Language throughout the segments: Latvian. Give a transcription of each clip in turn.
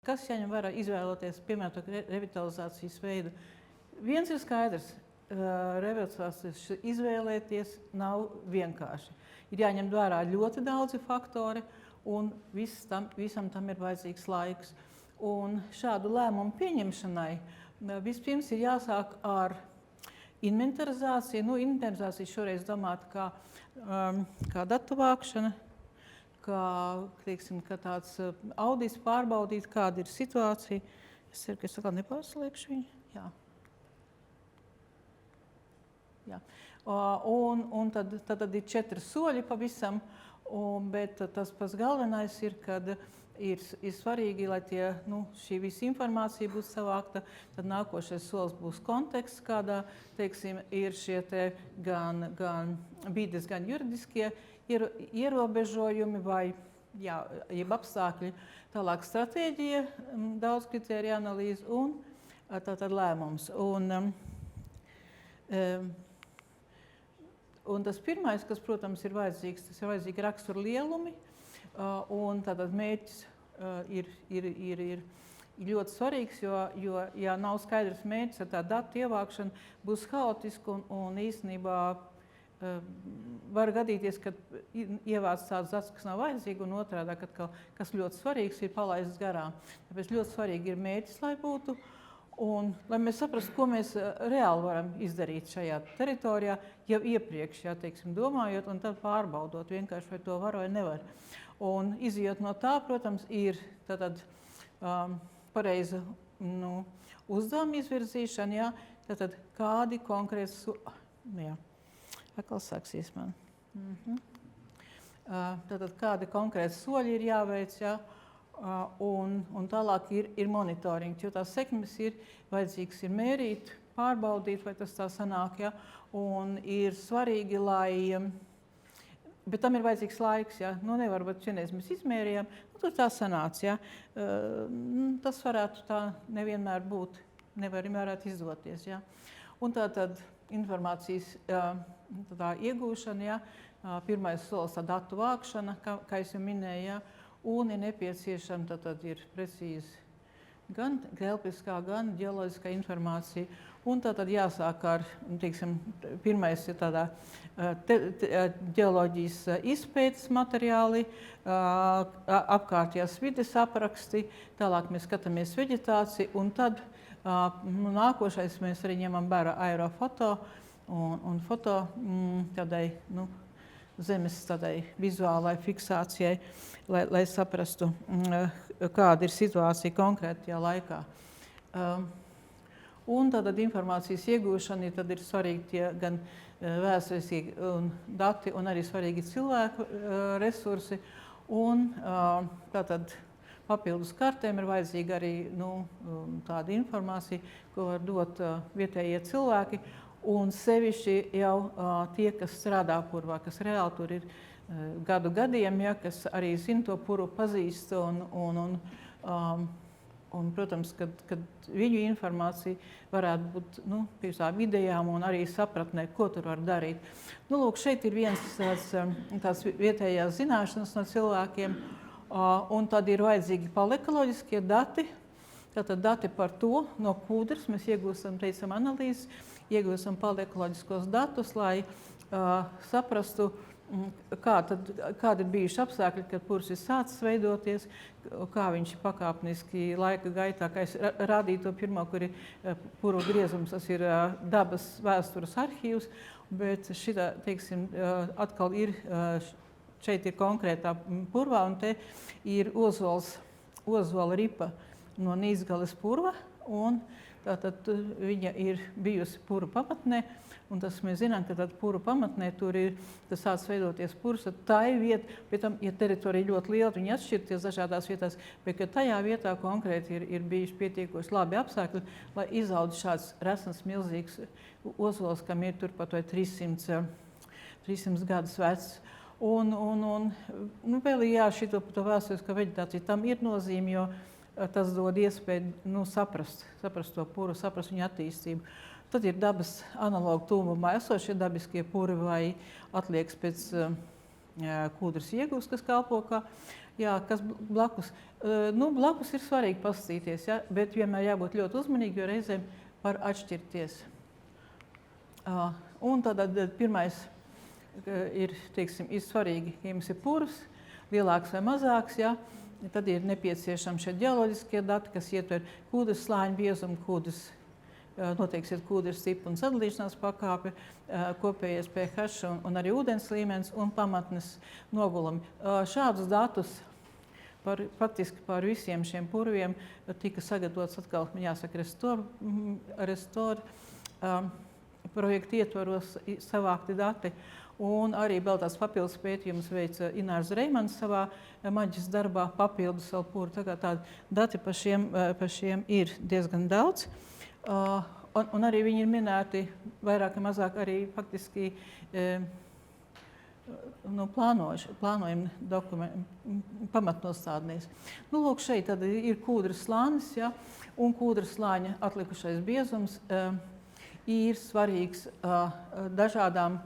Kas jāņem vērā izvēloties piemēroto revitalizācijas veidu? Viens ir skaidrs, revitalizācijas izvēlēties nav vienkārši. Ir jāņem vērā ļoti daudzi faktori, un visam tam ir vajadzīgs laiks. Un šādu lēmumu pieņemšanai vispirms ir jāsāk ar inventarizāciju. Inventarizācija šoreiz domāta kā datu vākšana, kā tāds audits pārbaudīt, kāda ir situācija. Es ceru, ka es atkal nepārslēgšu viņu. Jā. Jā. Un tad ir 4 soļi pavisam, bet tas pats galvenais ir, kad ir svarīgi, lai šī visa informācija būs savākta, tad nākošais solis būs konteksts, kādā, ir šie gan vides, gan juridiskie ierobežojumi vai jeb apstākļi, tālāk stratēģija, daudz kritēriju analīze un tātad lēmums. Un tas pirmais, kas, protams, ir vajadzīgs, tas ir vajadzīgi rakstura lielumi, un tātad mērķis ir ļoti svarīgs, jo ja nav skaidrs mērķis, ar tā datu ievākšana būs haotiska un īstenībā var gadīties, ka ievāc tāds dats, kas nav vajadzīgi, un otrādā, kas ļoti svarīgs, ir palaists garām. Tāpēc ļoti svarīgi ir mērķis, lai būtu, un lai mēs saprastu, ko mēs reāli varam izdarīt šajā teritorijā, jau iepriekš, domājot, un tad pārbaudot vienkārši, vai to var vai nevar. Un izejot no tā, protams, ir tātad pareiza uzdevuma izvirzīšana, tātad kādi konkrēti atkal sāksies man. Tātad kādi konkrēti soļi ir jāveic, un tālāk ir monitorings, jo tās sekmes ir vajadzīgs ir mērīt, pārbaudīt, vai tas tā sanāk, un ir svarīgi, bet tam ir vajadzīgs laiks, nevar, bet šienreiz mēs izmērījām, tur tā sanāca, tas varētu tā nevienmēr būt, varētu izdoties, Un tātad informācijas iegūšana, pirmais solis datu vākšana, kā es jau minēju, un ir nepieciešama, tad ir precīzi gan telpiskā, gan ģeoloģiskā informācija. Un tātad jāsāk ar, pirmais ir tādā ģeoloģijas izpētes materiāli, apkārtējās vides apraksti, tālāk mēs skatāmies veģetāciju, un tad nākošais mēs arī ņemam vērā aerofoto un foto tādai, zemes tādai vizuālai fiksācijai, lai saprastu, kāda ir situācija konkrētajā laikā. Un tātad informācijas iegūšana ir svarīgi tie gan vēsturiskie dati un arī svarīgi cilvēku resursi. Un tātad papildus kartēm ir vajadzīga arī tāda informācija, ko var dot vietējie cilvēki. Un sevišķi jau tie, kas strādā purvā, kas reāli tur ir gadu gadiem, kas arī zina to puru, pazīst. Un protams, kad viņu informācija varētu būt pie tām idejām un arī sapratnē, ko tur var darīt. Lūk, šeit ir viens tās vietējās zināšanas no cilvēkiem. Un tad ir vajadzīgi palekoloģiskie dati. Tātad dati par to no kūdras mēs iegūstam, analīzes, iegūstam palekoloģiskos datus, lai saprastu, kādi ir bijuši apstākļi, kad purs ir sācis veidoties, kā viņš pakāpeniski laika gaitā, kā es rādīju to pirmo, kur ir puru griezums, tas ir dabas vēstures arhīvs, bet šitā, atkal ir, šeit ir konkrētā purvā, un te ir ozola ripa no Nīzgales purva, un tātad viņa ir bijusi puru pamatnē, un tas mēs zinām, ka tad puru pamatnē tur ir, tas sāc veidoties purs, tad tā ir vieta, pēc tam, ja teritorija ļoti liela, viņi atšķirties dažādās vietās, bet ka tajā vietā konkrēti ir bijuši pietiekoši labi apstākļi, lai izaudz šāds resns milzīgs ozols, kam ir turpat vai 300 gadus vecs. Un vēl šito vēsturisko veģetāciju tam ir nozīme, jo tas dod iespēju saprast to puru, saprast viņa attīstību. Tad ir dabas analogu tūmumā esošie dabiskie puri vai atliekas pēc kūdras iegūs, kas kalpo kā, jā, kas blakus. Blakus ir svarīgi paskatīties, ja, bet vienmēr jābūt ļoti uzmanīgi, jo reizēm var atšķirties. Un tad pirmais ir, teiksim, ir svarīgi, ja jums ir purvs, lielāks vai mazāks, ja, tad ir nepieciešami šie ģeoloģiskie dati, kas ietver kūdras slāņu biezumu, noteiksiet kūdras tipu un sadalīšanās pakāpi, kopējais pH un arī ūdens līmenis un pamatnes nogulumi. Šādus datus faktiski par visiem šiem purviem tika sagatavots atkal, jāsaka, Restore projekta ietvaros savākti dati. Un arī vēl tās papildus pētījumus veica Inārs Reimans savā maģis darbā papildus vēl puru. Tā kā tādi dati par šiem ir diezgan daudz. Un arī viņi ir minēti vairāk vai mazāk arī faktiski plānojumi pamatnostādnēs. Lūk, šeit tad ir kūdras slānis, ja, un kūdras slāņa atlikušais biezums ir svarīgs dažādiem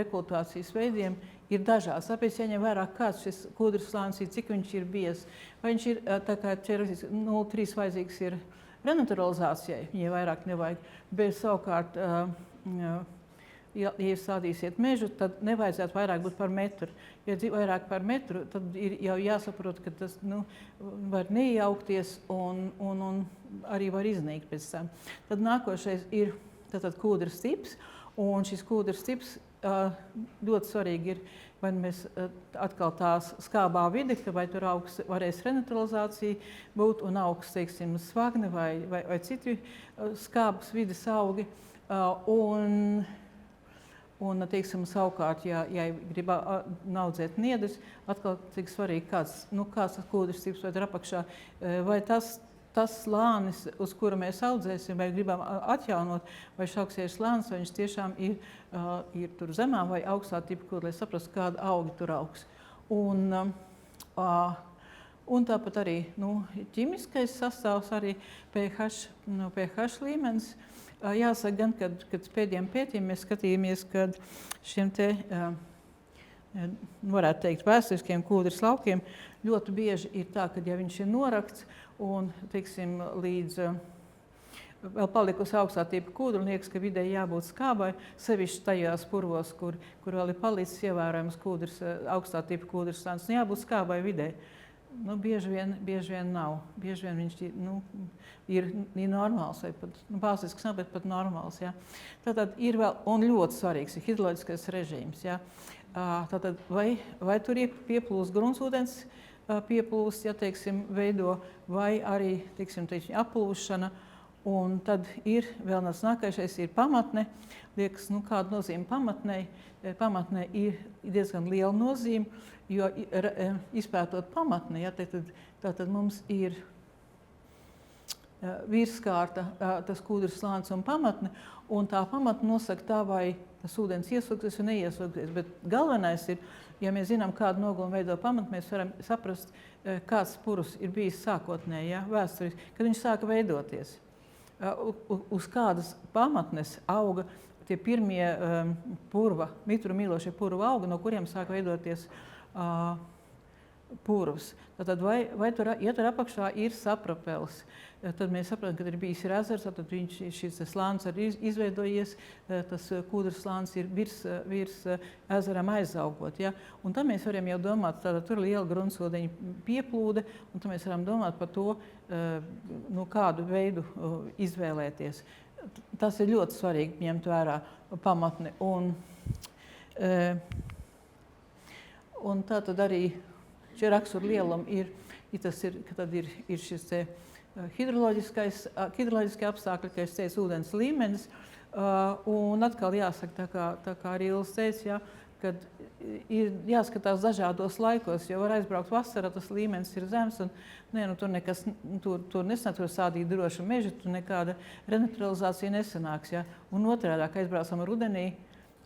rekultivācijas veidiem. Ir dažāds. Tāpēc jāņem vērā, kāds šis kūdras slānis ir, cik viņš ir biezs. Vai viņš ir tā kā 0,3 vajadzīgs ir renaturalizācijai, viņai vairāk nevajag, bet savukārt, ja jūs stādīsiet mežu, tad nevajadzētu vairāk būt par metru. Ja vairāk par metru, tad ir jau jāsaprot, ka tas var neiejaukties un arī var iznīkt pēc tam. Tad nākošais ir kūdras tips, un šis kūdras tips ļoti svarīgi ir, vai mēs atkal tās skābā vide, vai tur augsts varēs renaturalizācija būt un augsts, teiksim, svagne vai citi skābas vides augi. Un teiksim, savukārt, ja grib audzēt niedres, atkal cik svarīgi, kāds tas kūdras tips vai tur apakšā, vai tas slānis, uz kuru mēs audzēsim, vai gribam atjaunot, vai šauksies slānis, vai viņš tiešām ir tur zemā vai augstā tipa kūdra, lai saprastu, kāda augi tur augs. Un tāpat arī ķimiskais sastāvs, arī pH līmenis. Jāsaka gan, kad pēdējiem pētījumiem mēs skatījāmies, kad šiem te, varētu teikt, vēsturiskiem kūdras laukiem ļoti bieži ir tā, ka ja viņš ir norakts un, teiksim, līdz vēl palikusi augstā tipa kūdra, un liekas, ka videi jābūt skābai, sevišķi tajās purvos, kur vēl ir palicis ievērojams kūdras, augstā tipa kūdras slānis, jābūt skābai videi. Bieži vien nav. Bieži vien viņš ir normāls, vai pat bāzisks nav, bet pat normāls. Ja. Tātad ir vēl, un ļoti svarīgs ir hidroloģiskais režīms. Ja. Tātad vai tur ir pieplūst gruntsūdens, pieplūst, ja teiksim, veido, vai arī teiksim, aplūšana. Un tad ir vēl nākamais ir pamatne. Liekas, kāda nozīme pamatnei? Pamatnei ir diezgan liela nozīme, jo izpētot pamatni, ja, tad mums ir virskārta, tas kūdras slānis un pamatne, un tā pamatne nosaka tā, vai tas ūdens iesūksies vai neiesūksies. Bet galvenais ir, ja mēs zinām, kādu nogulumu veido pamatne, mēs varam saprast, kāds purvs ir bijis sākotnēji, ja, vēsturiski, kad viņš sāka veidoties. Uz kādas pamatnes auga tie pirmie mitru mīlošie purva auga, no kuriem sāk veidoties purvs. Tātad vai tur, ja tur apakšā ir saprapels, tad mēs saprotam, ka ir bijis ezers, tad šis slānis arī izveidojies, tas kūdras slānis ir virs ezeram aizaugot. Ja? Un tad mēs varam jau domāt, tātad tur ir liela gruntsūdeņa pieplūde, un tad mēs varam domāt par to, kādu veidu izvēlēties. Tas ir ļoti svarīgi ņemt vērā pamatni. Un tā tad arī šie rakstura lielumi ir šis hidroloģiskie apstākļi, kā es teicu, ūdens līmenis. Un atkal jāsaka, tā kā arī Ilze teica, ja, kad ir jāskatās dažādos laikos, jo var aizbraukt vasarā, tas līmenis ir zems, un tur nesanāk sādīt drošu mežu, tur nekāda renaturalizācija nesanāks. Ja. Un otrādi, ka aizbraucam rudenī,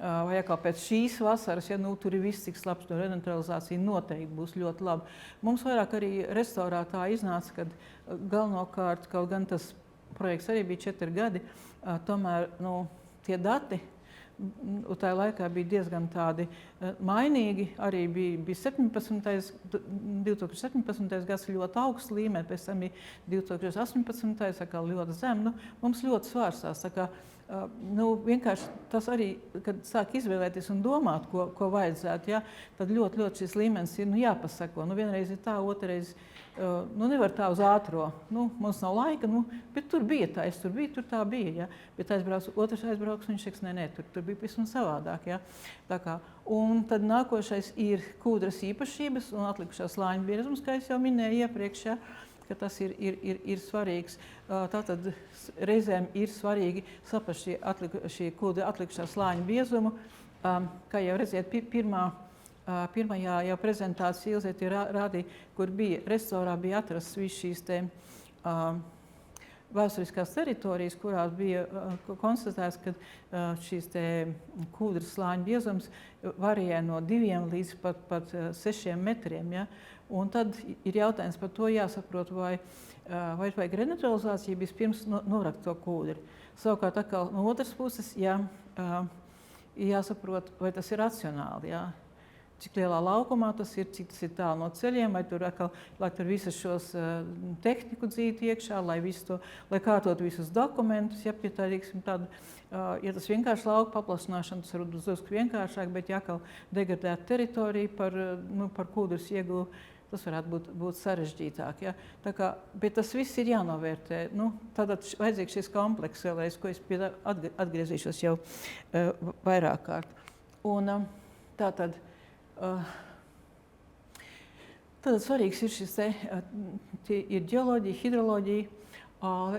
vai atkal pēc šīs vasaras, ja tur ir viss tik labs, to renaturalizācija noteikti būs ļoti laba. Mums vairāk arī restorātā iznāca, kad galvenokārt, kaut gan tas projekts arī bija 4 gadi, tomēr tie dati un tajā laikā bija diezgan tādi mainīgi. Arī bija 2017. gads ļoti augsts līmenis, pēc tam bija 2018. atkal ļoti zem. Nu, mums ļoti svārstās. Vienkārši tas arī, kad sāk izvēlēties un domāt, ko vajadzētu, ja, tad ļoti šis līmenis ir jāpasako. Vienreiz ir tā, otrreiz nevar tā uz ātro. Mums nav laika, bet tur bija tā, es tur biju, tur tā bija. Ja. Bet otrs aizbrauks, viņš teiks, nē, tur bija pavisam savādāk. Ja. Un tad nākošais ir kūdras īpašības un atlikušās slāņu biezums, kā es jau minēju iepriekš. Ja. Ka tas ir svarīgs. Tātad reizēm ir svarīgi saprast šī kūdra atlikušā slāņa biezumu. Kā jau redziet, pirmajā jau prezentācija Ilzete rādīja, kur restorā bija atrasts viss šīs vēsturiskās teritorijas, kurās bija konstatēts, ka šīs kūdras slāņa biezums varēja no 2 līdz pat 6 metriem. Ja? Un tad ir jautājums par to jāsaprot, vai vajag renaturalizāciju vispirms norakt to kūdri. Savukārt atkal no otras puses jāsaprot, vai tas ir racionāli. Ja? Cik lielā laukumā tas ir, cik tas ir tālu no ceļiem, vai tur visus šos tehniku dzīti iekšā, lai kārtot visus dokumentus. Ja, ja tas vienkārši lauka paplašināšana, tas varbūt drusku vienkāršāk, bet ja atkal degradēt teritoriju par kūdras ieguvu, tas varētu būt sarežģītāk. Ja. Bet tas viss ir jānovērtē. Tātad vajadzīgs šis komplekss vēlreiz, ko es atgriezīšos jau vairāk kārt. Un tātad svarīgs ir šis ir ģeoloģija, hidroloģija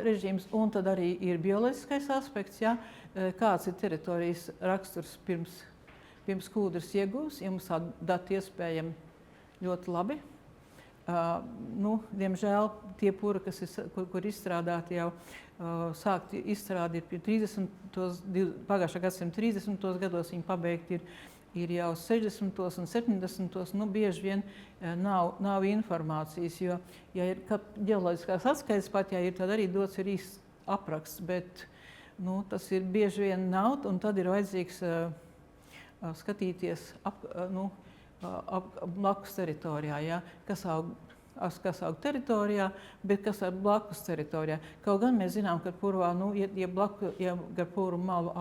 režīms, un tad arī ir bioloģiskais aspekts, ja, kāds ir teritorijas raksturs pirms kūdras iegūs, ja mums tādi dati iespējami ļoti labi. Diemžēl tie puri, kur izstrādāti jau sākt izstrādi ir pie 30. Pagājušā gadsimta 30. gados, viņi pabeigti ir jau 60. un 70. Bieži vien nav informācijas, jo, ja ir ģeoloģiskās atskaites pat, ja ir, tad arī dots ir īsts apraksts, bet tas ir bieži vien nav, un tad ir vajadzīgs skatīties blakus teritorijā, ja, kas aug teritorijā, bet kas aug blakus teritorijā. Kaut gan mēs zinām, ka purvā, ja gar puru malu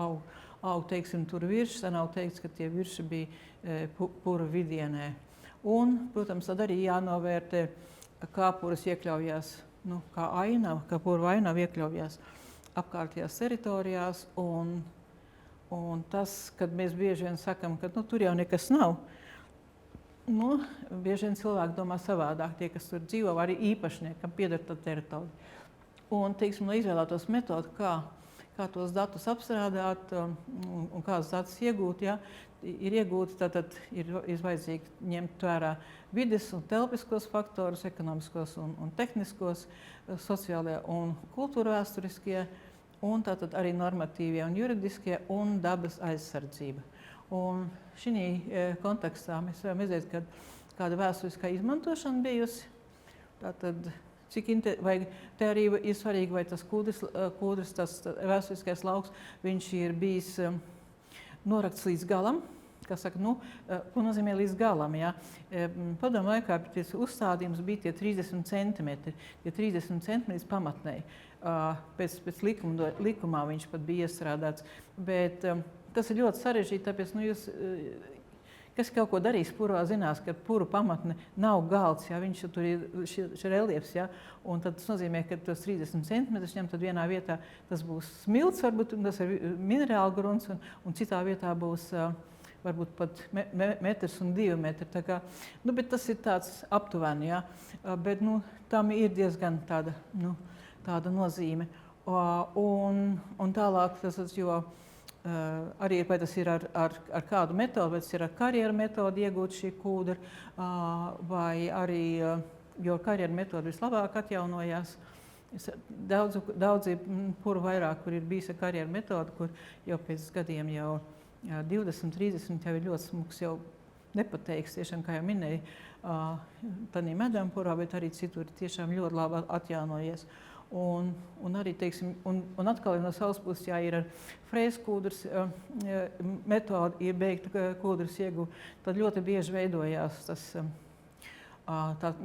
aug, teiksim, tur virši, tad nav teikts, ka tie virši bija pura vidienē. Un, protams, tad arī jānovērtē, kā puras iekļaujās, kā ainava, kā purva ainava iekļaujās apkārtējās teritorijās. Un tas, kad mēs bieži vien sakam, ka tur jau nekas nav, bieži vien cilvēki domā savādāk, tie, kas tur dzīvo, arī īpašniekam pieder tā teritorija. Un, teiksim, lai izvēlētos metodu, kā tos datus apstrādāt un kādas datus iegūt, ja, ir iegūti, tad ir vajadzīgi ņemt vērā vides un telpiskos faktorus, ekonomiskos un tehniskos, sociālie un kultūrvēsturiskie, un tātad arī normatīvie un juridiskie un dabas aizsardzība. Un šī kontekstā mēs varam redzēt, ka kāda vēsturiskā izmantošana bijusi. Tātad, vai te arī ir svarīgi, vai tas kūdras, tas vēsturiskais lauks, viņš ir bijis norakts līdz galam. Kā saka, ko nozīmē līdz galam? Ja? Padomu laikā tas uzstādījums bija tie 30 centimetri, tie 30 centimetri pamatnei. Pēc likumā viņš pat bija iestrādāts. Bet tas ir ļoti sarežģīti, tāpēc kas kaut ko darīs purvā, zinās, ka puru pamatne nav galds, ja, viņš tur ir reliefs, ja, un tad tas nozīmē, ka tos 30 centimetrus ņem, tad vienā vietā tas būs smilts, varbūt tas ir minerāla grunts, un citā vietā būs varbūt pat metrs un 2 metri. Bet tas ir tāds aptuveni, ja, bet tam ir diezgan tāda nozīme. Un tālāk tas, jo arī vai tas ir ar kādu metodu, vai tas ir ar karjeru metodu iegūt šī kūdra, vai arī, jo karjeru metoda vislabāk atjaunojās. Daudzi puru vairāk, kur ir bijis ar karjeru metodu, kur jau pēc gadiem jau 20, 30 jau ir ļoti smuks, jau nepateiks, tiešām, kā jau minēju, tādā medām purvā, bet arī citur tiešām ļoti labi atjaunojies. Un arī, teiksim, un atkal no savas puses, ja ir ar frēzkūdras metodi, ir beigta kūdras ieguva, tad ļoti bieži veidojās tas,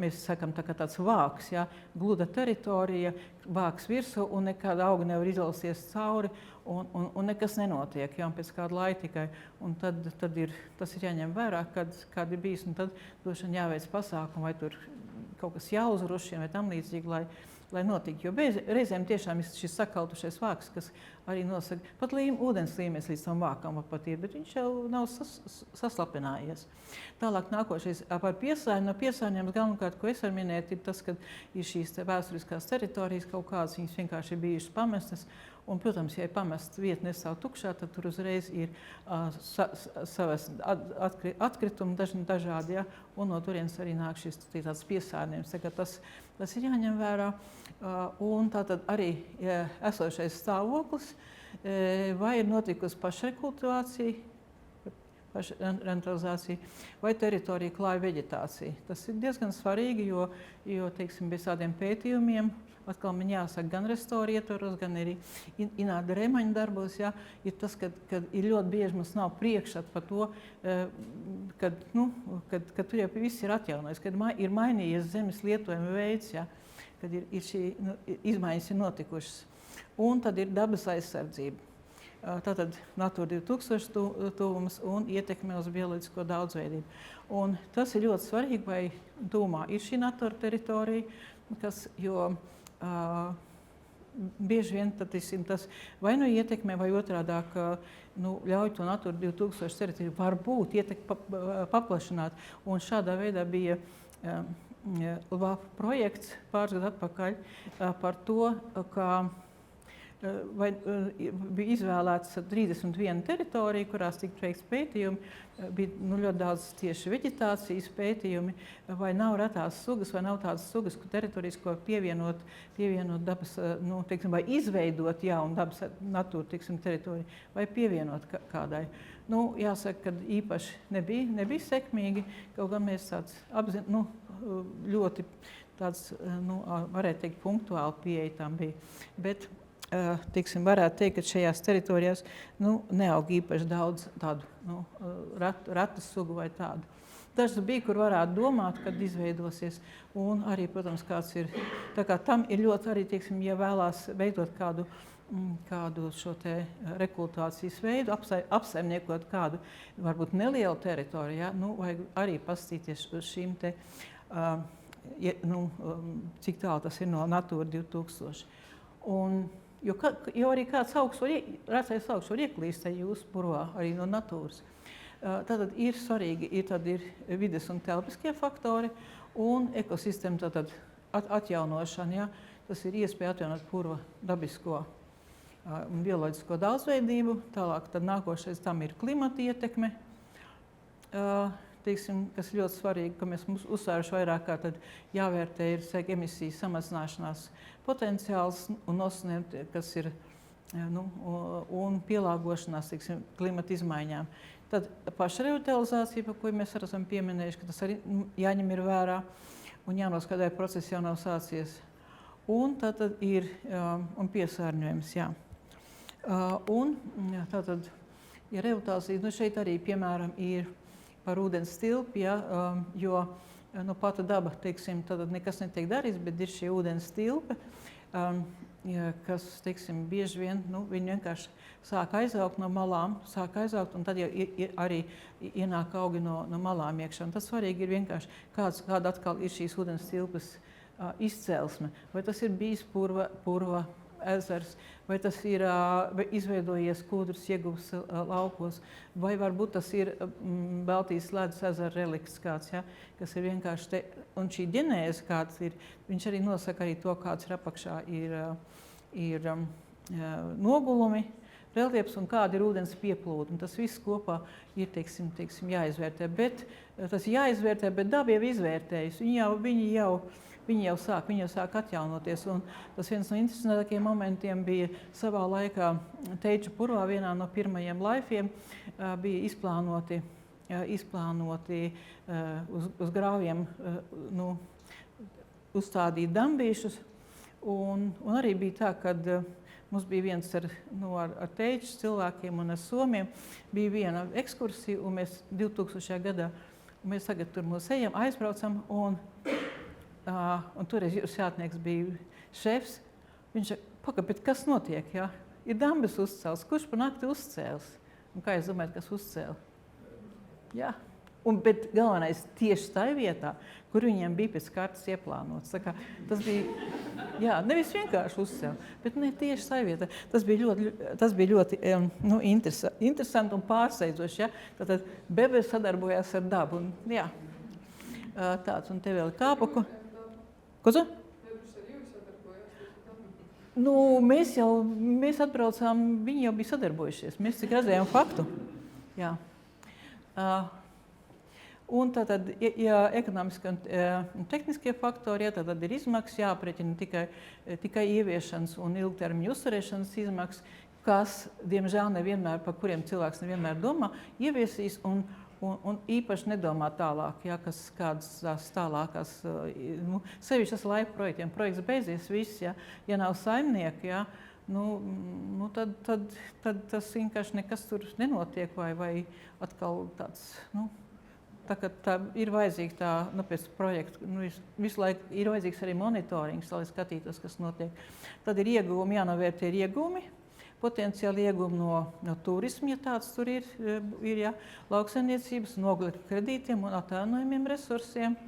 mēs sakam, tāds vāks, ja, gluda teritorija, vāks virsū un nekāda auga nevar izlausties cauri un nekas nenotiek, ja, un pēc kāda laika tikai. Un tad tas ir jāņem vērā, kad ir bijis, un tad droši vien jāveic pasākumu, vai tur kaut kas jāuzrušina vai tam līdzīgi, lai notiktu. Jo reizēm tiešām ir šis sakaltušais vāks, kas arī nosaka, pat ūdens līmenis līdz tam vākam pat ir, bet viņš jau nav saslapinājies. Tālāk nākošais par piesārņojumu. No piesārņojuma galvenokārt, ko es varu minēt, ir tas, ka ir šīs vēsturiskās teritorijas kaut kādas, viņas vienkārši ir bijušas pamestas. Un, protams, ja ir pamesta vieta nestāv tukšā, tad tur uzreiz ir savas atkritumi dažādi, ja, un no turienes arī nāk šis tāds piesārņojums. Tas ir jāņem vērā. Un tātad arī esošais stāvoklis, vai ir notikusi pašrekultivācija, pašrentralizācija, vai teritorija klāja veģetācija. Tas ir diezgan svarīgi, jo teiksim, bez tādiem pētījumiem, atkal man jāsaka, gan restauri ietvaros, gan arī Ināda Rēmaņa darbos, ja, ir tas, ka ir ļoti bieži mums nav priekšstats par to, kad tur jau viss ir atjaunojis, kad ir mainījies zemes lietojuma veids, ja, kad ir šī izmaiņas ir notikušas. Un tad ir dabas aizsardzība. Tātad Natūra 2000 tuvums un ietekme uz bioloģisko daudzveidību. Un tas ir ļoti svarīgi, vai tuvumā ir šī Natūra teritorija, jo bieži vien tas vai nu ietekmē, vai otrādāk ļauj to Natūra 2000 teritoriju varbūt paplašināt. Un šādā veidā bija projekts pāris gadu atpakaļ par to, ka bija izvēlēts 31 teritorija, kurās tika veikts pētījumi, bija ļoti daudz tieši veģetācijas pētījumi, vai nav retās sugas, vai nav tādas sugas, teritorijas, ko pievienot dabas, vai izveidot jaunu dabas natūra teritoriju, vai pievienot kādai. Jāsaka, ka īpaši nebija sekmīgi, kaut gan mēs ļoti tāds, varētu teikt, punktuāli pieeja tam bija. Bet varētu teikt, ka šajās teritorijās neaug īpaši daudz tādu ratu sugu vai tādu. Dažas bija, kur varētu domāt, kad izveidosies. Un arī, protams, kāds ir. Tā kā tam ir ļoti arī, ja vēlās veidot kādu šo te rekultivācijas veidu, apsaimniekot kādu varbūt nelielu teritoriju, ja, vajag arī pastīties uz šīm te, cik tālu tas ir no Natūra 2000. Jo arī kāds racais augs var ieklīst jūsu purvā arī no natūras. Tātad ir svarīgi, ir vides un telpiskie faktori un ekosistēma atjaunošana. Ja? Tas ir iespēja atjaunot purva dabisko un bioloģisko daudzveidību. Tālāk nākošais tam ir klimata ietekme. Kas ir ļoti svarīgi, ka mēs uzsvēruši vairāk kā jāvērtē ir emisiju samazināšanās potenciāls un nosacījums, kas ir un pielāgošanās klimata izmaiņām. Tad pašrevitalizācija, par ko mēs esam pieminējuši, ka tas arī jāņem ir vērā un jānoskatē process jau nav sācies. Un tad ir un piesārņojums. Jā. Tātad, ja revitalizācija, šeit arī, piemēram, ir par ūdens tilpi, ja, jo pata daba, tad nekas netiek darīts, bet ir šie ūdens tilpi, kas, bieži vien, viņi vienkārši sāk aizaugt no malām, un tad jau arī ienāk augi no malām iekšā. Un tas svarīgi ir vienkārši, kāda atkal ir šīs ūdens tilpas izcelsme. Vai tas ir bijis purva ezers, vai tas ir izveidojies kūdras ieguvas laukos, vai varbūt tas ir Baltijas ledus ezera relikts kāds, ja, kas ir vienkārši te, un šī ģenēze kāds ir, viņš arī nosaka arī to, kāds ir apakšā ir nogulumi, reljefs un kāda ir ūdens pieplūde. Un tas viss kopā ir, jāizvērtē, bet tas jāizvērtē, bet daba jau izvērtējusi, viņi jau sāk atjaunoties. Un tas viens no interesantākajiem momentiem bija savā laikā Teiču purvā, vienā no pirmajiem laifiem, bija izplānoti uz grāviem uzstādīt dambīšus. Un arī bija tā, ka mums bija viens ar tēču cilvēkiem un ar somiem. Bija viena ekskursija, un mēs 2000. gadā, un mēs tagad tur mūs ejam, aizbraucam, un toreiz Jātnieks bija šefs. Viņš saka, bet kas notiek? Ja? Ir dambis uzcēls, kurš pa nakti uzcēls? Un kā jūs domājat, kas uzcēla? Jā. Bet galvenais tieši tajā vietā, kur viņiem bija pēc kārtas ieplānots. Tā kā tas bija, nevis vienkārši uzcēla, bet ne tieši tajā vietā. Tas bija ļoti interesanti un pārsteidzoši. Ja? Tātad Bebe sadarbojās ar dabu. Un, tāds, un te vēl kāpuku. Ko tu? Mēs atbraucām, viņi jau bija sadarbojušies. Mēs cik redzējām faktu. Jā. Un tātad, ja ekonomiski un tehniskie faktori, tad ir izmaksas, jāaprēķina tikai ieviešanas un ilgtermiņa uzturēšanas izmaksas, kas, diemžēl, nevienmēr, par kuriem cilvēks nevienmēr domā, ieviesīs un īpaši nedomā tālāk, kādas tās tālākās, sevišķi tas laika projektiem. Projekts beidzies viss, ja nav saimnieki, tad tas vienkārši nekas tur nenotiek vai atkal tāds, tā ir vajadzīga pēc projekta, visu laiku ir vajadzīgs arī monitorings, lai skatītos, kas notiek. Tad ir ieguvumi, jānovērtē ieguvumi, potenciāli ieguvumi no turisma, ja tāds tur ir lauksaimniecības, oglekļa kredītiem un atjaunojumiem resursiem.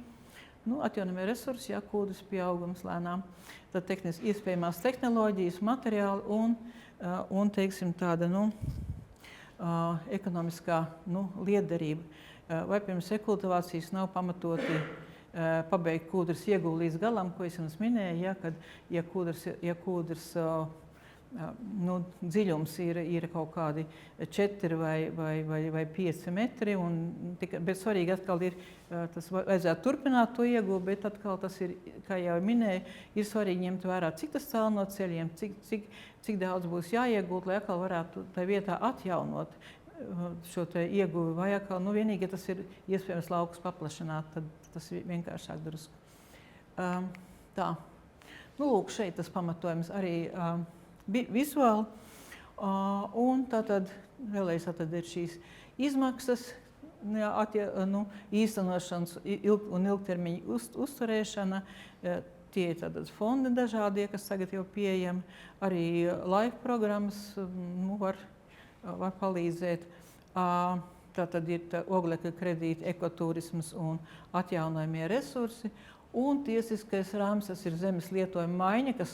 Atjaunojumie resursi, kūdras pieaugums lēnām. Tad iespējamās tehnoloģijas, materiāli un teiksim, tāda ekonomiskā lietderība. Vai pirms rekultivācijas nav pamatoti pabeigt kūdras ieguvu līdz galam, ko es jums minēju, kad kūdras dziļums ir kaut kādi 4 vai 5 metri, bet svarīgi atkal ir, tas vajadzētu turpināt to ieguvu, bet atkal tas ir, kā jau minēju, ir svarīgi ņemt vērā, cik tas tālu no ceļiem, cik daudz būs jāiegūt, lai atkal varētu tā vietā atjaunot šo te ieguvi, vai atkal, vienīgi, ja tas ir iespējams laukus paplašināt, tad tas ir vienkāršāk drusku. Tā. Lūk, šeit tas pamatojums arī vizuāli. Un tātad, vēlreiz ir šīs izmaksas, īstenošanas un ilgtermiņa uzturēšana. Tie ir tātad fondi dažādie, kas tagad jau pieejami. Arī laika programmas var palīdzēt. Tātad ir oglekļa kredīti, ekoturisms un atjaunojamie resursi. Un tiesiskais rāmis, tas ir zemes lietojuma maiņa, kas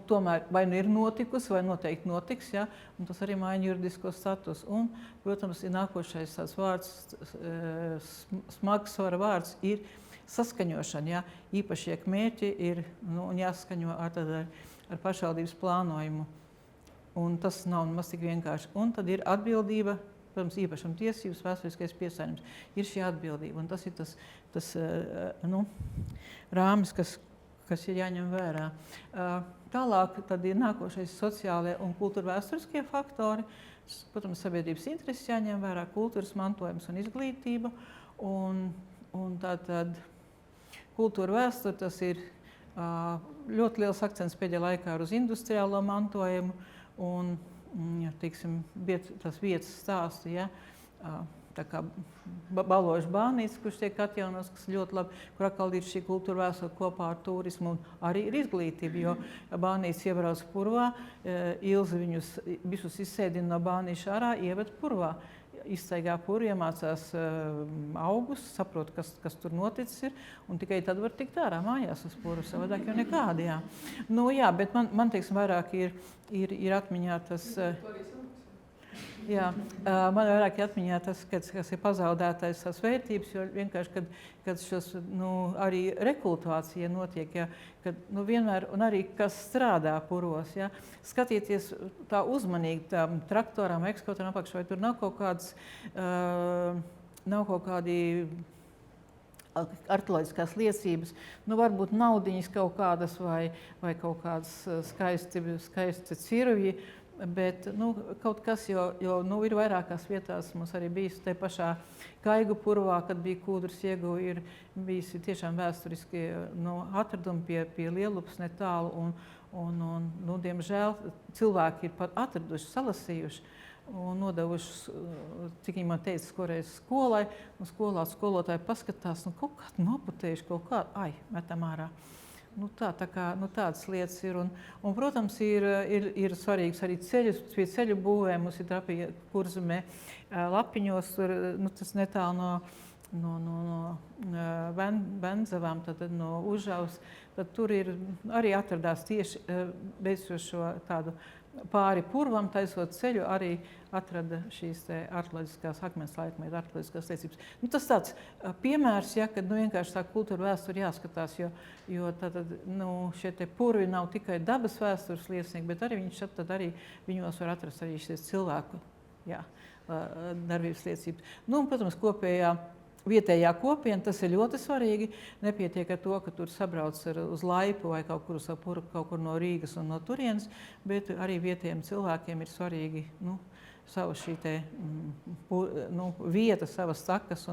tomēr vai ir notikusi, vai noteikti notiks, un tas arī maiņa juridisko statusu. Un, protams, ir nākošais tās vārds, smagsvara vārds ir saskaņošana. Īpašie mērķi ir jāsaskaņo ar pašvaldības plānojumu. Un tas nav maz tik vienkārši. Un tad ir atbildība, protams, īpašuma tiesības, vēsturiskais piesaistījums. Ir šī atbildība, un tas ir tas rāmis, kas ir jāņem vērā. Tālāk tad ir nākošais sociālie un kultūra vēsturiskie faktori. Protams, sabiedrības intereses jāņem vērā, kultūras mantojums un izglītība. Un tātad kultūra vēsture, tas ir ļoti liels akcents pēdējā laikā uz industriālo mantojumu. Un, teiksim, tas vietas stāsti, tā kā Baložas bānītes, kurš tiek atjaunots, kas ļoti labi, kur atkal ir šī kultūra vēsture kopā ar turismu un arī ir izglītība, jo bānītes iebrauc purvā, Ilze viņus visus izsēdina no bānīša ārā, ieved purvā. Izstaigā puru, iemācās augus, saprot, kas tur noticis ir, un tikai tad var tikt ārā mājās uz puru, savādāk jau nekādi, bet man teiksim, vairāk ir atmiņā tas, man vairāk ir atmiņā tas, kas ir pazaudētais tās vērtības, jo vienkārši, kad šos, arī rekultivācija notiek, kad vienmēr, un arī kas strādā puros, skatieties tā uzmanīgi tām traktorām, ekskavatorām apakšā, vai tur nav kaut kādas, nav kaut kādi arheoloģiskās liecības, varbūt naudiņas kaut kādas vai kaut kādas skaisti cirvji, Bet kaut kas, jo ir vairākās vietās, mums arī bijis te pašā Kaigu purvā, kad bija kūdras ieguva, ir bijis tiešām vēsturiski atradumi pie Lielupas netālu. Un, diemžēl cilvēki ir pat atraduši, salasījuši un nodevuši, cik viņi man teica, skoreiz skolai. Un skolā skolotāji paskatās, kaut kādu noputējuši, kaut kādu, metam ārā. Tādas lietas ir. Un, protams, ir svarīgs arī pie ceļu būvē. Mums ir Trapija Kurzemē Lapiņos, tas netālu no Bendzavām, tad no Užavas. Tad tur ir arī atradās tieši beidzot šo tādu pāri purvam, taisot ceļu, arī atrada šīs arheoloģiskās akmens laikmeta arheoloģiskās liecības. Tas tāds piemērs, kad vienkārši tā kultūra vēsture jāskatās, jo šie te purvi nav tikai dabas vēstures liecinieki, bet arī viņos var atrast arī šīs cilvēku darbības liecības. Protams, vietējā kopiena, tas ir ļoti svarīgi. Nepietiek ar to, ka tur sabrauc uz Laipu vai kaut kur no Rīgas un no turienes, bet arī vietējiem cilvēkiem ir svarīgi sava šī vieta, savas takas.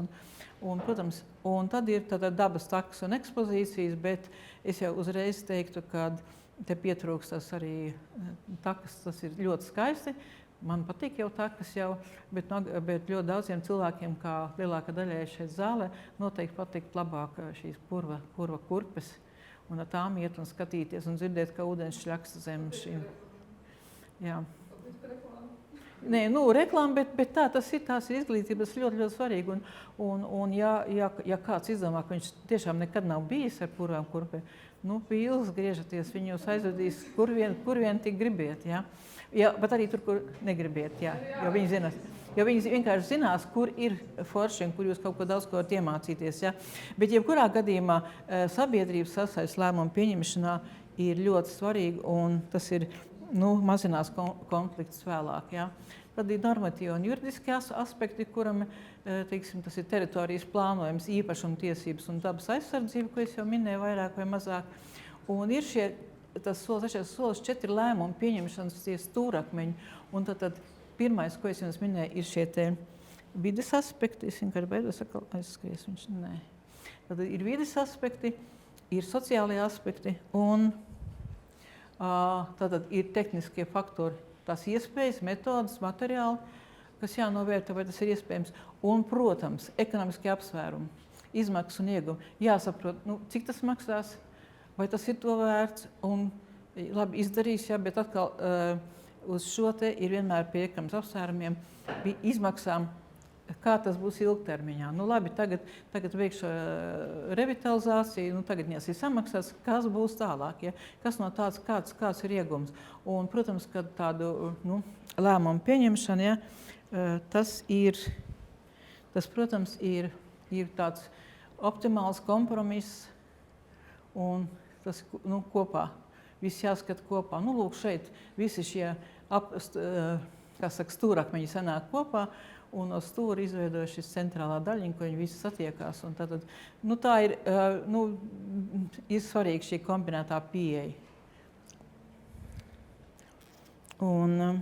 Protams, un tad ir dabas takas un ekspozīcijas, bet es jau uzreiz teiktu, ka te pietrūkst tas arī takas, tas ir ļoti skaisti. Man patīk jau takas, bet ļoti daudziem cilvēkiem, kā lielākā daļai šeit zālē, noteikti patikt labāk šīs purva kurpes. Un ar tām iet un skatīties un dzirdēt, ka ūdens šļaksta zem šīm. Jā. Nē, reklāma, bet tās ir izglītība, tas ļoti, ļoti svarīgi. Un ja kāds izdomā, ka viņš tiešām nekad nav bijis ar purvām kurpēm, pīles griežaties, viņi jūs aizvedīs, kur vien tik gribiet. Ja, bet arī tur, kur negribiet, jo viņi vienkārši zinās, kur ir forši un kur jūs kaut ko daudz varat iemācīties. Bet jebkurā gadījumā sabiedrības sasaistes lēmumu pieņemšanā ir ļoti svarīgi, un tas ir mazinās konflikts vēlāk. Tad ir normatīvi un juridiski aspekti, kuram tas ir teritorijas plānojums, īpašumtiesības un dabas aizsardzība, ko es jau minēju vairāk vai mazāk. Un ir tas solis 4 lēmumu pieņemšanas tie stūrakmeņi. Un tad pirmais, ko es jums minēju, ir šie te vides aspekti. Es vienkārši beidos aizskries viņš. Nē. Tad ir vides aspekti, ir sociālie aspekti un tad ir tehniskie faktori. Tās iespējas, metodas, materiāli, kas jānovērtē, vai tas ir iespējams. Un, protams, ekonomiskie apsvērumi, izmaksas un ieguvumi. Jāsaprot, cik tas maksās, vai tas ir to vērts un labi izdarīs, bet atkal uz šo te ir vienmēr piekams apsvērumiem, izmaksām, kā tas būs ilgtermiņā. Labi, tagad veikšu revitalizāciju, tagad viņas ir samaksāts, kas būs tālāk, kas no tāds, kāds ir iegums. Un, protams, ka tādu lēmumu pieņemšana, tas, protams, ir tāds optimāls kompromiss, un tas kopā, viss jāskata kopā. Lūk, šeit visi šie stūrakmeņi sanāk kopā, un no stūra izveidoja šis centrālā daļiņa, ko viņi visi satiekās. Un tad, tā ir svarīga šī kombinētā pieeja. Un,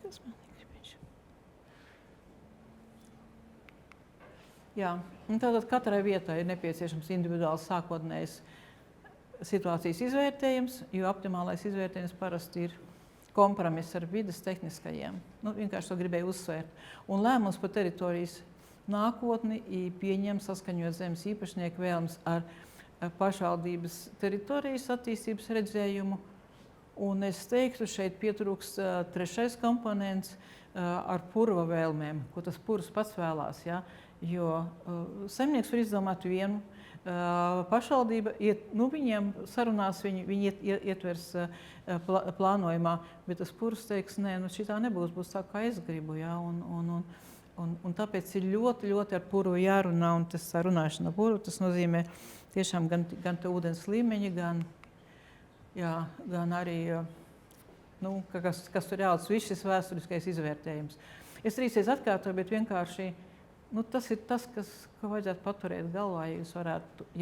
kas man negribējuši? Jā, un tātad katrai vietai ir nepieciešams individuāls sākotnējs situācijas izvērtējums, jo optimālais izvērtējums parasti ir kompromiss ar vides tehniskajiem. Vienkārši to gribēju uzsvērt. Un lēmums par teritorijas nākotni pieņem saskaņot zemes īpašnieku vēlmes ar pašvaldības teritorijas attīstības redzējumu. Un es teiktu, šeit pietrūkst trešais komponents ar purva vēlmēm, ko tas purvs pats vēlās. Jo saimnieks var izdomāt vienu, pašvaldība, viņiem sarunās, viņi ietvers plānojumā, bet tas purvs teiks, nē, šitā nebūs, būs tā, kā es gribu. Un tāpēc ir ļoti, ļoti ar purvu jārunā, un tas runāšana ar purvu, tas nozīmē tiešām gan ūdens līmeņi, gan arī, kas tur jālc, viss šis vēsturiskais izvērtējums. Es trīsreiz atkārtoju, bet vienkārši tas ir tas, ko vajadzētu paturēt galvā, ja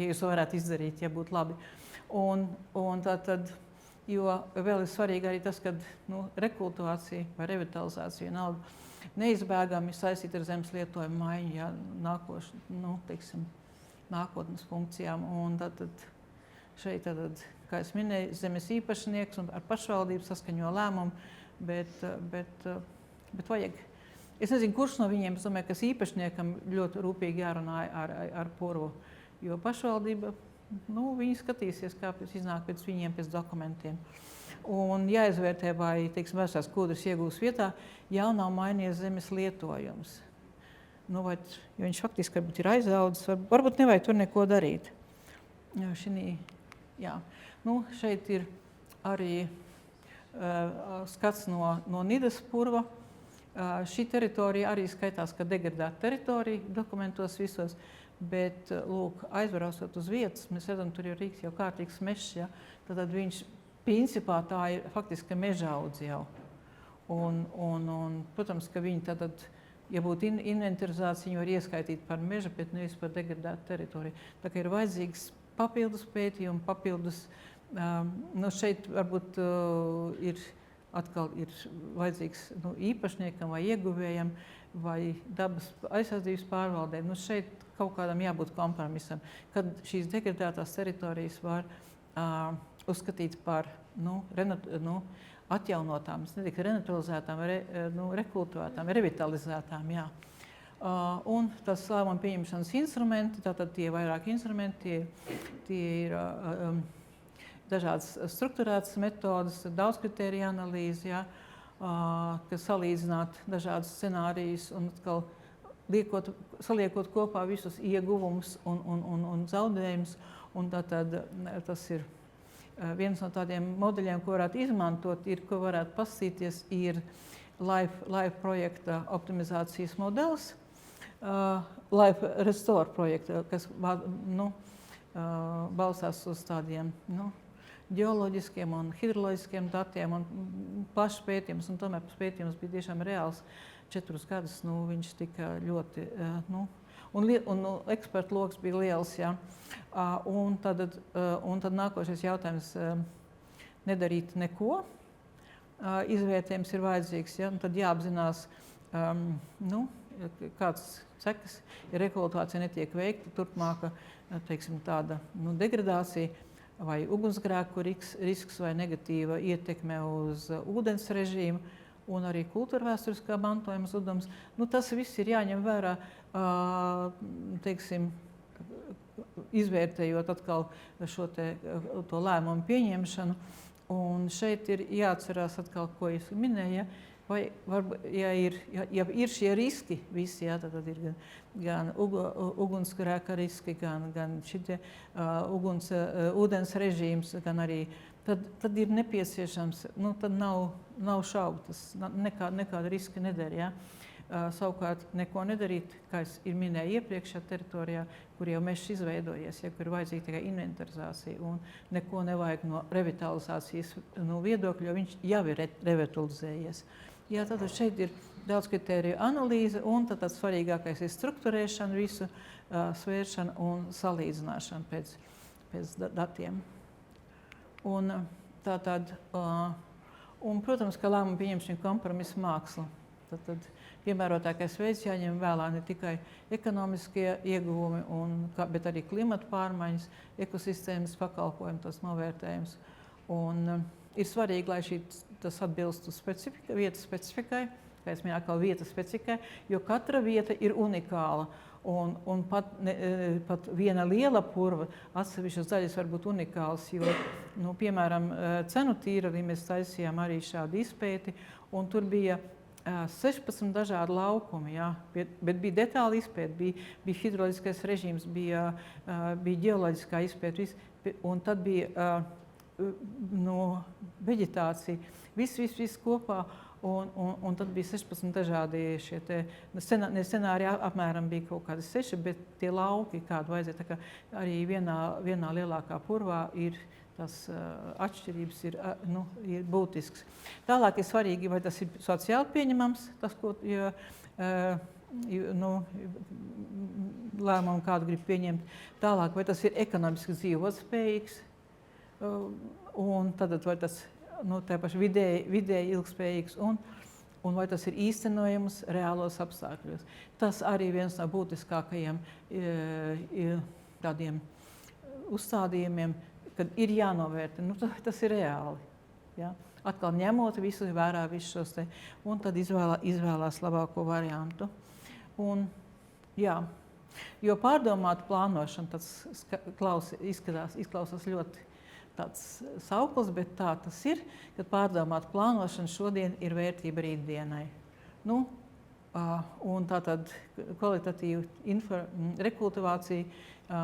jūs varētu izdarīt, ja būtu labi. Un tad jo vēl ir svarīgi arī tas, ka rekultivācija vai revitalizācija neizbēgami saistīta ar zemes lietojumu maiņu, nākotnes funkcijām. Un tad šeit, kā es minēju, zemes īpašnieks un ar pašvaldību saskaņo lēmumu, bet vajag. Es nezinu, kurš no viņiem, es domāju, kas īpašniekam ļoti rūpīgi jārunā ar purvu, jo pašvaldība, viņi skatīsies, kā iznāk pēc viņiem, pēc dokumentiem. Un jāizvērtē, vai, teiksim, vērstās kūdras iegūs vietā, jau nav mainījies zemes lietojums. Jo viņš faktiski varbūt ir aizaudzis, varbūt nevajag tur neko darīt. Šeit ir arī skats no Nidas purva. Šī teritorija arī skaitās, ka degradēta teritorija dokumentos visos, bet, aizbraucot uz vietas, mēs redzam, tur ir Rīgas jau kārtīgs mežs, ja? Tad viņš principā tā ir faktiski mežaudze jau. Un, protams, ka viņi tad, ja būtu inventarizācija, viņi var ieskaitīt par meža, bet nevis par degradētu teritoriju. Tā kā ir vajadzīgs papildus pētījumi, papildus, šeit varbūt ir vajadzīgs īpašniekam vai ieguvējam vai dabas aizsardzības pārvaldēm. Šeit kaut kādam jābūt kompromisam, kad šīs degradētās teritorijas var uzskatīt par atjaunotām, ne tikai renaturalizētām, rekultivētām, revitalizētām. Jā. Un tas lēmuma pieņemšanas instrumenti, tātad tie vairāk instrumenti, tie ir dažādas strukturētas metodas, daudz kritēriju analīzi, ja, kas salīdzināt dažādus scenārijus un atkal saliekot kopā visus ieguvumus un zaudējumus. Un tātad tas ir viens no tādiem modeļiem, ko varētu izmantot, ko varētu pasīties, ir LIFE projekta optimizācijas modelis, LIFE Restore projekta, kas balstās uz tādiem ģeoloģiskiem un hidroloģiskiem datiem un plašs pētījums, un tomēr pētījums bija tiešām reāls 4 gadus, viņš tika ļoti, un ekspertu loks bija liels, jā. Un tad nākošais jautājums nedarīt neko. Izvērtējums ir vajadzīgs, ja, un tad jāapzinās, kāds sekas, ja rekultivācija netiek veikta, turpmāka, teiksim, tāda degradācija, vai ugunsgrēku risks vai negatīva ietekme uz ūdens režīmu un arī kultūrvēsturiskā mantojuma zudums. Tas viss ir jāņem vērā, teiksim, izvērtējot atkal to lēmumu pieņemšanu. Un šeit ir jāatcerās atkal, ko es minēju, vai varbūt, ja ir šie riski visi, jā, tad ir gan ugunsgrēka riski, gan šitie ūdens režīms, gan arī tad ir nepieciešams, tad nav šaubu, tas nekāda riska nedara, jā. Savukārt neko nedarīt, kā es minēju iepriekšējā teritorijā, kur jau mežs izveidojies, ja, kur ir vajadzīga tikai inventarizācija un neko nevajag no revitalizācijas viedokļa, jo viņš jau ir revitalizējies. Jā, tad šeit ir daudz kritēriju analīze un tad svarīgākais ir strukturēšana, visu svēršana un salīdzināšana pēc datiem. Un protams, ka lēmumu pieņemšana kompromisa māksla. Tad piemērotākais veids jāņem vērā ne tikai ekonomiskie ieguvumi, bet arī klimata pārmaiņas, ekosistēmas pakalpojumi, tas novērtējums. Un ir svarīgi, lai tas atbilstu vietas specifikai, kā es minēju, atkal vietas specifikai, jo katra vieta ir unikāla. Un pat viena liela purva atsevišķas daļas var būt unikāls, jo, piemēram, Cenu tīrelī mēs taisījām arī šādu izpēti, un tur bija 16 dažādi laukumi, jā, bet bija detāli izpēti, bija hidroloģiskais režīms, bija ģeoloģiskā izpēte, un tad bija veģetācija, viss kopā, un tad bija 16 dažādi šie scenāriji, apmēram bija kaut kādi 6, bet tie lauki, kādu vajadzēja, tā kā arī vienā lielākā purvā ir tas atšķirības ir būtisks. Tālāk ir svarīgi, vai tas ir sociāli pieņemams, tas, ko lēmumu kādu grib pieņemt. Tālāk, vai tas ir ekonomiski dzīvotspējīgs. un tad vai tas tā paši vidēji ilgspējīgs un vai tas ir īstenojams reālos apstākļos. Tas arī viens no būtiskākajiem tādiem uzstādījumiem, kad ir jānovērtē, tas ir reāli. Ja? Atkal ņemot visu vērā, visus šos te, un tad izvēlās labāko variantu. Un, jā, jo pārdomāta plānošana tas izklausās ļoti tāds sauklis, bet tā tas ir, kad pārdomāta plānošana šodien ir vērtība rītdienai. Un tātad kvalitatīva rekultivācija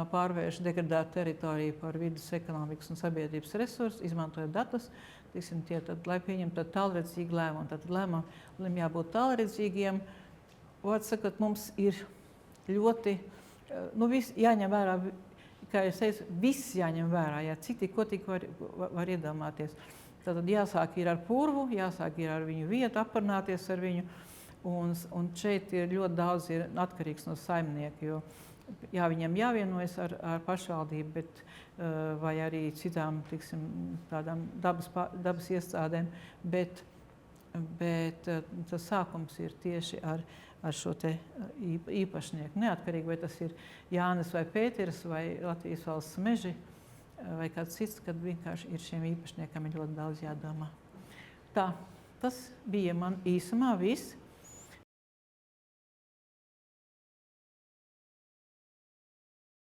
pārvērš degradētu teritoriju par vidas, ekonomikas un sabiedrības resursu, izmantojot datus, lai pieņemtu tālredzīgi lēmumu. Tātad lēmumiem jābūt tālredzīgiem. Vārds sakot, mums ir ļoti, jāņem vērā, kā es teicu, viss jāņem vērā, ko tik var iedomāties. Tātad jāsāk ir ar purvu, jāsāk ir ar viņu vietu, aprunāties ar viņu. Un šeit ir ļoti daudz atkarīgs no saimnieka, jo viņam jāvienojas ar pašvaldību, bet, vai arī citām tādām dabas iestādēm, bet tas sākums ir tieši ar šo te īpašnieku. Neatkarīgi, vai tas ir Jānis vai Pēteris vai Latvijas valsts meži vai kāds cits, kad vienkārši ir šiem īpašniekam ļoti daudz jādomā. Tā, tas bija man īsumā viss.